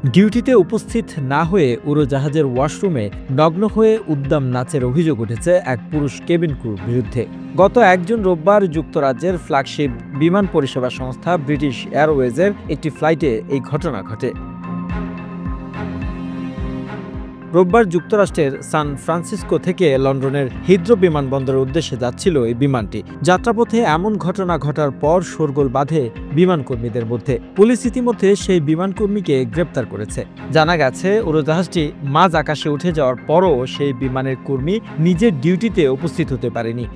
ডিউটিতে উপস্থিত না হয়ে উড়োজাহাজের ওয়াশরুমে নগ্ন হয়ে উদ্দাম নাচের অভিযোগ উঠেছে এক পুরুষ কেবিন ক্রুর বিরুদ্ধে। গত ১ জুন রোববার যুক্তরাজ্যের ফ্ল্যাগশিপ বিমান পরিষেবা সংস্থা ব্রিটিশ এয়ারওয়েজের একটি ফ্লাইটে এই ঘটনা ঘটে। রোববার যুক্তরাষ্ট্রের সান ফ্রান্সিসকো থেকে লন্ডনের হিথ্রো বিমানবন্দরের উদ্দেশ্যে যাচ্ছিল এই বিমানটি। যাত্রাপথে এমন ঘটনা ঘটার পর শোরগোল বাঁধে বিমানকর্মীদের মধ্যে। পুলিশ ইতিমধ্যে সেই বিমানকর্মীকে গ্রেপ্তার করেছে। জানা গেছে, উড়োজাহাজটি মাঝ আকাশে উঠে যাওয়ার পরও সেই বিমানের কর্মী নিজের ডিউটিতে উপস্থিত হতে পারেনি।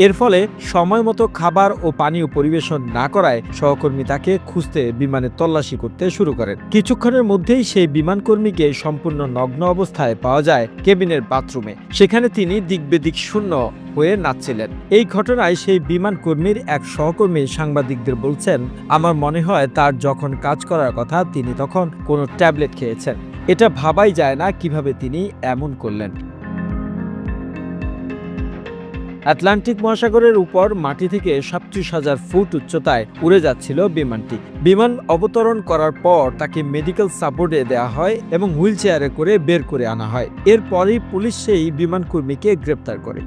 এর ফলে সময়মতো খাবার ও পানীয় পরিবেশন না করায় সহকর্মী তাকে খুঁজতে বিমানে তল্লাশি করতে শুরু করেন। কিছুক্ষণের মধ্যেই সেই বিমানকর্মীকে সম্পূর্ণ নগ্ন অবস্থায় পাওয়া যায় কেবিনের বাথরুমে। সেখানে তিনি দিকবেদিক শূন্য হয়ে নাচছিলেন। এই ঘটনায় সেই বিমানকর্মীর এক সহকর্মী সাংবাদিকদের বলছেন, আমার মনে হয় তার যখন কাজ করার কথা তিনি তখন কোনো ট্যাবলেট খেয়েছেন। এটা ভাবাই যায় না কিভাবে তিনি এমন করলেন। আটলান্টিক মহাসাগরের উপর মাটি থেকে ৩৭,০০০ ফুট উচ্চতায় উড়ে যাচ্ছিল বিমানটি। বিমান অবতরণ করার পর তাকে মেডিকেল সাপোর্টে দেওয়া হয় এবং হুইল চেয়ারে করে বের করে আনা হয়। এরপরই পুলিশ সেই বিমানকর্মীকে গ্রেপ্তার করে।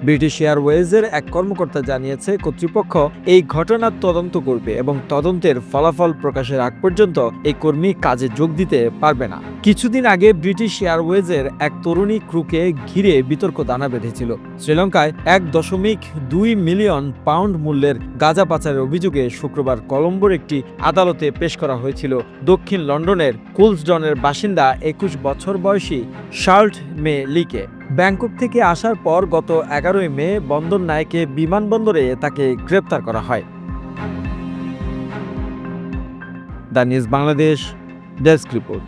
ব্রিটিশ এয়ারওয়েজের এক কর্মকর্তা জানিয়েছে, কর্তৃপক্ষ এই ঘটনার তদন্ত করবে এবং তদন্তের ফলাফল প্রকাশের আগ পর্যন্ত এই কর্মী কাজে যোগ দিতে পারবে না। কিছুদিন আগে ব্রিটিশ এয়ারওয়েজের এক তরুণী ক্রুকে ঘিরে বিতর্ক দানা বেঁধেছিল। শ্রীলঙ্কায় ১.২ মিলিয়ন পাউন্ড মূল্যের গাঁজা পাচারের অভিযোগে শুক্রবার কলম্বোর একটি আদালতে পেশ করা হয়েছিল দক্ষিণ লন্ডনের কুলসডনের বাসিন্দা ২১ বছর বয়সী শার্লট মে লিকে। ব্যাংকক থেকে আসার পর গত ১১ মে বন্দর নায়েকে বিমানবন্দরে তাকে গ্রেপ্তার করা হয়। The news Bangladesh desk report.